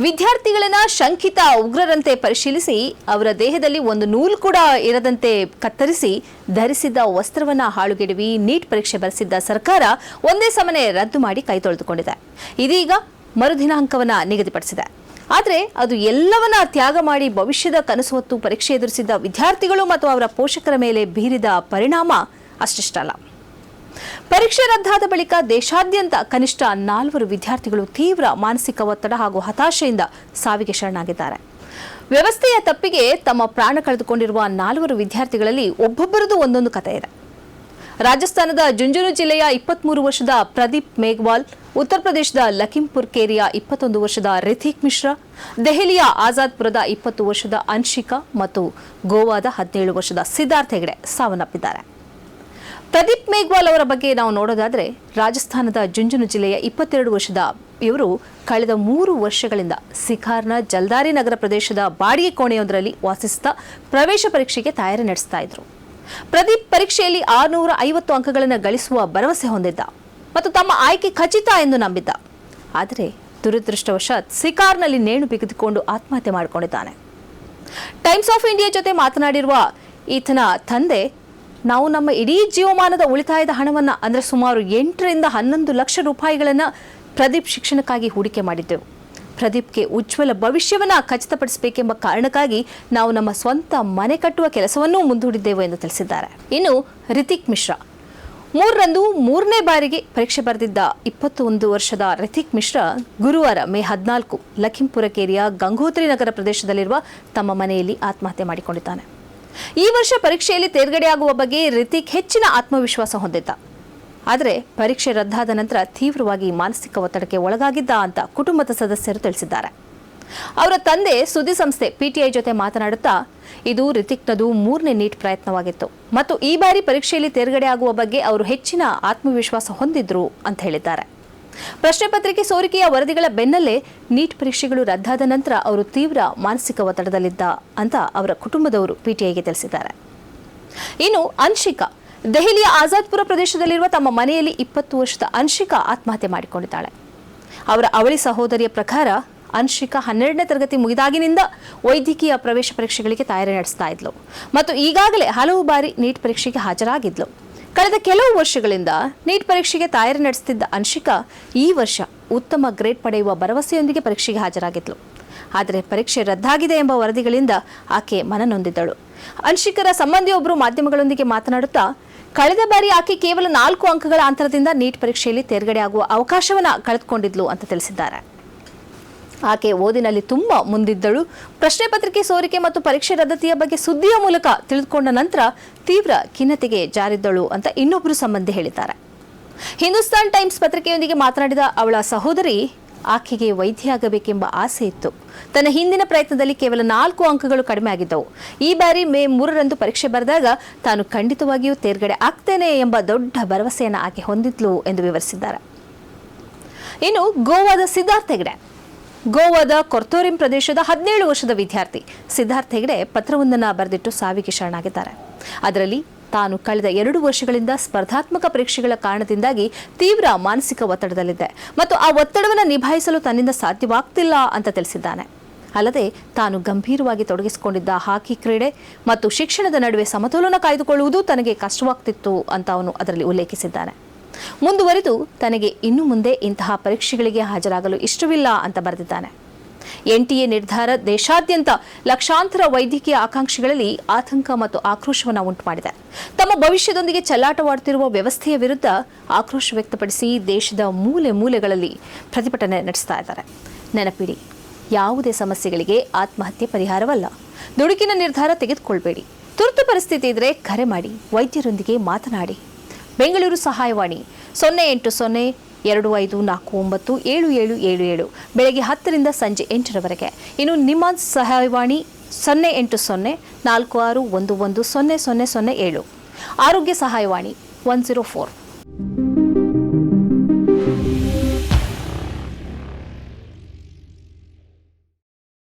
ವಿದ್ಯಾರ್ಥಿಗಳನ್ನ ಶಂಕಿತ ಉಗ್ರರಂತೆ ಪರಿಶೀಲಿಸಿ ಅವರ ದೇಹದಲ್ಲಿ ಒಂದು ನೂಲು ಕೂಡ ಇರದಂತೆ ಕತ್ತರಿಸಿ ಧರಿಸಿದ್ದ ವಸ್ತ್ರವನ್ನ ಹಾಳುಗೆಡವಿ ನೀಟ್ ಪರೀಕ್ಷೆ ಬರೆಸಿದ್ದ ಸರ್ಕಾರ ಒಂದೇ ಸಮನೆ ರದ್ದು ಮಾಡಿ ಕೈ ತೊಳೆದುಕೊಂಡಿದೆ. ಇದೀಗ ಮರುದಿನಾಂಕವನ್ನ ನಿಗದಿಪಡಿಸಿದೆ. ಆದರೆ ಅದು ಎಲ್ಲವನ್ನ ತ್ಯಾಗ ಮಾಡಿ ಭವಿಷ್ಯದ ಕನಸು ಹೊತ್ತು ಪರೀಕ್ಷೆ ಎದುರಿಸಿದ್ದ ವಿದ್ಯಾರ್ಥಿಗಳು ಮತ್ತು ಅವರ ಪೋಷಕರ ಮೇಲೆ ಬೀರಿದ ಪರಿಣಾಮ ಅಷ್ಟಿಷ್ಟಲ್ಲ. ಪರೀಕ್ಷೆ ರದ್ದಾದ ಬಳಿಕ ದೇಶಾದ್ಯಂತ ಕನಿಷ್ಠ 4 ವಿದ್ಯಾರ್ಥಿಗಳು ತೀವ್ರ ಮಾನಸಿಕ ಒತ್ತಡ ಹಾಗೂ ಹತಾಶೆಯಿಂದ ಸಾವಿಗೆ ಶರಣಾಗಿದ್ದಾರೆ. ವ್ಯವಸ್ಥೆಯ ತಪ್ಪಿಗೆ ತಮ್ಮ ಪ್ರಾಣ ಕಳೆದುಕೊಂಡಿರುವ 4 ವಿದ್ಯಾರ್ಥಿಗಳಲ್ಲಿ ಒಬ್ಬೊಬ್ಬರದು ಒಂದೊಂದು ಕಥೆ ಇದೆ. ರಾಜಸ್ಥಾನದ ಜುಂಜುನು ಜಿಲ್ಲೆಯ 23 ವರ್ಷದ ಪ್ರದೀಪ್ ಮೇಘವಾಲ್, ಉತ್ತರ ಪ್ರದೇಶದ ಲಖೀಂಪುರ್ ಕೇರಿಯ 21 ವರ್ಷದ ರಿತಿಕ್ ಮಿಶ್ರಾ, ದೆಹಲಿಯ ಆಜಾದ್ಪುರದ 20 ವರ್ಷದ ಅನ್ಶಿಕಾ ಮತ್ತು ಗೋವಾದ 17 ವರ್ಷದ ಸಿದ್ಧಾರ್ಥ್ ಹೆಗ್ಡೆ ಸಾವನ್ನಪ್ಪಿದ್ದಾರೆ. ಪ್ರದೀಪ್ ಮೇಘವಾಲ್ ಅವರ ಬಗ್ಗೆ ನಾವು ನೋಡೋದಾದರೆ, ರಾಜಸ್ಥಾನದ ಜುಂಜುನು ಜಿಲ್ಲೆಯ 22 ವರ್ಷದ ಇವರು ಕಳೆದ 3 ವರ್ಷಗಳಿಂದ ಸಿಖಾರ್ನ ಜಲ್ದಾರಿ ನಗರ ಪ್ರದೇಶದ ಬಾಡಿಗೆ ಕೋಣೆಯೊಂದರಲ್ಲಿ ವಾಸಿಸುತ್ತಾ ಪ್ರವೇಶ ಪರೀಕ್ಷೆಗೆ ತಯಾರಿ ನಡೆಸ್ತಾ ಇದ್ರು. ಪ್ರದೀಪ್ ಪರೀಕ್ಷೆಯಲ್ಲಿ 650 ಅಂಕಗಳನ್ನು ಗಳಿಸುವ ಭರವಸೆ ಹೊಂದಿದ್ದ ಮತ್ತು ತಮ್ಮ ಆಯ್ಕೆ ಖಚಿತ ಎಂದು ನಂಬಿದ್ದ. ಆದರೆ ದುರದೃಷ್ಟವಶಾತ್ ಸಿಕಾರ್ನಲ್ಲಿ ನೇಣು ಬಿಗಿದುಕೊಂಡು ಆತ್ಮಹತ್ಯೆ ಮಾಡಿಕೊಂಡಿದ್ದಾನೆ. ಟೈಮ್ಸ್ ಆಫ್ ಇಂಡಿಯಾ ಜೊತೆ ಮಾತನಾಡಿರುವ ಈತನ ತಂದೆ, ನಾವು ನಮ್ಮ ಇಡೀ ಜೀವಮಾನದ ಉಳಿತಾಯದ ಹಣವನ್ನು ಅಂದರೆ ಸುಮಾರು 8 ರಿಂದ 11 ಲಕ್ಷ ರೂಪಾಯಿಗಳನ್ನು ಪ್ರದೀಪ್ ಶಿಕ್ಷಣಕ್ಕಾಗಿ ಹೂಡಿಕೆ ಮಾಡಿದ್ದೆವು. ಪ್ರದೀಪ್ಗೆ ಉಜ್ವಲ ಭವಿಷ್ಯವನ್ನು ಖಚಿತಪಡಿಸಬೇಕೆಂಬ ಕಾರಣಕ್ಕಾಗಿ ನಾವು ನಮ್ಮ ಸ್ವಂತ ಮನೆ ಕಟ್ಟುವ ಕೆಲಸವನ್ನೂ ಮುಂದೂಡಿದ್ದೆವು ಎಂದು ತಿಳಿಸಿದ್ದಾರೆ. ಇನ್ನು ರಿತಿಕ್ ಮಿಶ್ರಾ 3ರಂದು 3ನೇ ಬಾರಿಗೆ ಪರೀಕ್ಷೆ ಬರೆದಿದ್ದ 21 ವರ್ಷದ ರಿತಿಕ್ ಮಿಶ್ರಾ ಗುರುವಾರ ಮೇ 14 ಲಖೀಂಪುರ ಕೇರಿಯ ಗಂಗೋತ್ರಿ ನಗರ ಪ್ರದೇಶದಲ್ಲಿರುವ ತಮ್ಮ ಮನೆಯಲ್ಲಿ ಆತ್ಮಹತ್ಯೆ ಮಾಡಿಕೊಂಡಿದ್ದಾನೆ. ಈ ವರ್ಷ ಪರೀಕ್ಷೆಯಲ್ಲಿ ತೇರ್ಗಡೆಯಾಗುವ ಬಗ್ಗೆ ರಿತಿಕ್ ಹೆಚ್ಚಿನ ಆತ್ಮವಿಶ್ವಾಸ ಹೊಂದಿದ್ದ. ಆದರೆ ಪರೀಕ್ಷೆ ರದ್ದಾದ ನಂತರ ತೀವ್ರವಾಗಿ ಮಾನಸಿಕ ಒತ್ತಡಕ್ಕೆ ಒಳಗಾಗಿದ್ದ ಅಂತ ಕುಟುಂಬದ ಸದಸ್ಯರು ತಿಳಿಸಿದ್ದಾರೆ. ಅವರ ತಂದೆ ಸುದ್ದಿ ಸಂಸ್ಥೆ ಪಿಟಿಐ ಜೊತೆ ಮಾತನಾಡುತ್ತಾ, ಇದು ರಿತಿಕ್ನದು 3ನೇ ನೀಟ್ ಪ್ರಯತ್ನವಾಗಿತ್ತು ಮತ್ತು ಈ ಬಾರಿ ಪರೀಕ್ಷೆಯಲ್ಲಿ ತೇರ್ಗಡೆಯಾಗುವ ಬಗ್ಗೆ ಅವರು ಹೆಚ್ಚಿನ ಆತ್ಮವಿಶ್ವಾಸ ಹೊಂದಿದ್ರು ಅಂತ ಹೇಳಿದ್ದಾರೆ. ಪ್ರಶ್ನೆ ಪತ್ರಿಕೆ ಸೋರಿಕೆಯ ವರದಿಗಳ ಬೆನ್ನಲ್ಲೇ ನೀಟ್ ಪರೀಕ್ಷೆಗಳು ರದ್ದಾದ ನಂತರ ಅವರು ತೀವ್ರ ಮಾನಸಿಕ ಒತ್ತಡದಲ್ಲಿದ್ದ ಅಂತ ಅವರ ಕುಟುಂಬದವರು ಪಿಟಿಐಗೆ ತಿಳಿಸಿದ್ದಾರೆ. ಇನ್ನು ಅನ್ಶಿಕಾ ದೆಹಲಿಯ ಆಜಾದ್ಪುರ ಪ್ರದೇಶದಲ್ಲಿರುವ ತಮ್ಮ ಮನೆಯಲ್ಲಿ 20 ವರ್ಷದ ಅನ್ಶಿಕಾ ಆತ್ಮಹತ್ಯೆ ಮಾಡಿಕೊಂಡಿದ್ದಾಳೆ. ಅವರ ಅವಳಿ ಸಹೋದರಿಯ ಪ್ರಕಾರ ಅನ್ಶಿಕಾ 12ನೇ ತರಗತಿ ಮುಗಿದಾಗಿನಿಂದ ವೈದ್ಯಕೀಯ ಪ್ರವೇಶ ಪರೀಕ್ಷೆಗಳಿಗೆ ತಯಾರಿ ನಡೆಸ್ತಾ ಇದ್ಲು ಮತ್ತು ಈಗಾಗಲೇ ಹಲವು ಬಾರಿ ನೀಟ್ ಪರೀಕ್ಷೆಗೆ ಹಾಜರಾಗಿದ್ಲು. ಕಳೆದ ಕೆಲವು ವರ್ಷಗಳಿಂದ ನೀಟ್ ಪರೀಕ್ಷೆಗೆ ತಯಾರಿ ನಡೆಸುತ್ತಿದ್ದ ಅನ್ಶಿಕಾ ಈ ವರ್ಷ ಉತ್ತಮ ಗ್ರೇಡ್ ಪಡೆಯುವ ಭರವಸೆಯೊಂದಿಗೆ ಪರೀಕ್ಷೆಗೆ ಹಾಜರಾಗಿದ್ಲು. ಆದರೆ ಪರೀಕ್ಷೆ ರದ್ದಾಗಿದೆ ಎಂಬ ವರದಿಗಳಿಂದ ಆಕೆ ಮನನೊಂದಿದ್ದಳು. ಅನ್ಶಿಕರ ಸಂಬಂಧಿಯೊಬ್ಬರು ಮಾಧ್ಯಮಗಳೊಂದಿಗೆ ಮಾತನಾಡುತ್ತಾ, ಕಳೆದ ಬಾರಿ ಆಕೆ ಕೇವಲ 4 ಅಂಕಗಳ ಅಂತರದಿಂದ ನೀಟ್ ಪರೀಕ್ಷೆಯಲ್ಲಿ ತೇರ್ಗಡೆಯಾಗುವ ಅವಕಾಶವನ್ನು ಕಳೆದುಕೊಂಡಿದ್ಲು ಅಂತ ತಿಳಿಸಿದ್ದಾರೆ. ಆಕೆ ಓದಿನಲ್ಲಿ ತುಂಬಾ ಮುಂದಿದ್ದಳು. ಪ್ರಶ್ನೆ ಪತ್ರಿಕೆ ಸೋರಿಕೆ ಮತ್ತು ಪರೀಕ್ಷೆ ರದ್ದತಿಯ ಬಗ್ಗೆ ಸುದ್ದಿಯ ಮೂಲಕ ತಿಳಿದುಕೊಂಡ ನಂತರ ತೀವ್ರ ಖಿನ್ನತೆಗೆ ಜಾರಿದ್ದಳು ಅಂತ ಇನ್ನೊಬ್ಬರು ಸಂಬಂಧಿ ಹೇಳಿದ್ದಾರೆ. ಹಿಂದೂಸ್ತಾನ್ ಟೈಮ್ಸ್ ಪತ್ರಿಕೆಯೊಂದಿಗೆ ಮಾತನಾಡಿದ ಅವಳ ಸಹೋದರಿ, ಆಕೆಗೆ ವೈದ್ಯೆಯಾಗಬೇಕೆಂಬ ಆಸೆ ಇತ್ತು. ತನ್ನ ಹಿಂದಿನ ಪ್ರಯತ್ನದಲ್ಲಿ ಕೇವಲ 4 ಅಂಕಗಳು ಕಡಿಮೆ ಆಗಿದ್ದವು. ಈ ಬಾರಿ ಮೇ 3ರಂದು ಪರೀಕ್ಷೆ ಬರೆದಾಗ ತಾನು ಖಂಡಿತವಾಗಿಯೂ ತೇರ್ಗಡೆ ಆಗ್ತೇನೆ ಎಂಬ ದೊಡ್ಡ ಭರವಸೆಯನ್ನು ಆಕೆ ಹೊಂದಿದ್ಲು ಎಂದು ವಿವರಿಸಿದ್ದಾರೆ. ಇನ್ನು ಗೋವಾದ ಸಿದ್ಧಾರ್ಥ್ ಹೆಗ್ಡೆ, ಗೋವಾದ ಕೊರ್ತೋರಿಂ ಪ್ರದೇಶದ 17 ವರ್ಷದ ವಿದ್ಯಾರ್ಥಿ ಸಿದ್ಧಾರ್ಥ್ ಹೆಗ್ಡೆ ಪತ್ರವೊಂದನ್ನು ಬರೆದಿಟ್ಟು ಸಾವಿಗೆ ಶರಣಾಗಿದ್ದಾರೆ. ಅದರಲ್ಲಿ ತಾನು ಕಳೆದ 2 ವರ್ಷಗಳಿಂದ ಸ್ಪರ್ಧಾತ್ಮಕ ಪರೀಕ್ಷೆಗಳ ಕಾರಣದಿಂದಾಗಿ ತೀವ್ರ ಮಾನಸಿಕ ಒತ್ತಡದಲ್ಲಿದ್ದೆ ಮತ್ತು ಆ ಒತ್ತಡವನ್ನು ನಿಭಾಯಿಸಲು ತನ್ನಿಂದ ಸಾಧ್ಯವಾಗ್ತಿಲ್ಲ ಅಂತ ತಿಳಿಸಿದ್ದಾನೆ. ಅಲ್ಲದೆ ತಾನು ಗಂಭೀರವಾಗಿ ತೊಡಗಿಸಿಕೊಂಡಿದ್ದ ಹಾಕಿ ಕ್ರೀಡೆ ಮತ್ತು ಶಿಕ್ಷಣದ ನಡುವೆ ಸಮತೋಲನ ಕಾಯ್ದುಕೊಳ್ಳುವುದು ತನಗೆ ಕಷ್ಟವಾಗ್ತಿತ್ತು ಅಂತ ಅವನು ಅದರಲ್ಲಿ ಉಲ್ಲೇಖಿಸಿದ್ದಾನೆ. ಮುಂದುವರೆದು ತನಗೆ ಇನ್ನು ಮುಂದೆ ಇಂತಹ ಪರೀಕ್ಷೆಗಳಿಗೆ ಹಾಜರಾಗಲು ಇಷ್ಟವಿಲ್ಲ ಅಂತ ಬರೆದಿದ್ದಾನೆ. ಎನ್ಟಿಎ ನಿರ್ಧಾರ ದೇಶಾದ್ಯಂತ ಲಕ್ಷಾಂತರ ವೈದ್ಯಕೀಯ ಆಕಾಂಕ್ಷಿಗಳಲ್ಲಿ ಆತಂಕ ಮತ್ತು ಆಕ್ರೋಶವನ್ನು ಉಂಟು ಮಾಡಿದೆ. ತಮ್ಮ ಭವಿಷ್ಯದೊಂದಿಗೆ ಚೆಲ್ಲಾಟವಾಡುತ್ತಿರುವ ವ್ಯವಸ್ಥೆಯ ವಿರುದ್ಧ ಆಕ್ರೋಶ ವ್ಯಕ್ತಪಡಿಸಿ ದೇಶದ ಮೂಲೆ ಮೂಲೆಗಳಲ್ಲಿ ಪ್ರತಿಭಟನೆ ನಡೆಸ್ತಾ ಇದ್ದಾರೆ. ನೆನಪಿಡಿ, ಯಾವುದೇ ಸಮಸ್ಯೆಗಳಿಗೆ ಆತ್ಮಹತ್ಯೆ ಪರಿಹಾರವಲ್ಲ. ದುಡುಕಿನ ನಿರ್ಧಾರ ತೆಗೆದುಕೊಳ್ಬೇಡಿ. ತುರ್ತು ಪರಿಸ್ಥಿತಿ ಇದ್ರೆ ಕರೆ ಮಾಡಿ, ವೈದ್ಯರೊಂದಿಗೆ ಮಾತನಾಡಿ. ಬೆಂಗಳೂರು ಸಹಾಯವಾಣಿ 080254977777 ಬೆಳಗ್ಗೆ 10 ರಿಂದ ಸಂಜೆ 8ರವರೆಗೆ. ಇನ್ನು ನಿಮ್ಹಾನ್ಸ್ ಸಹಾಯವಾಣಿ 080461100007. ಆರೋಗ್ಯ ಸಹಾಯವಾಣಿ 104.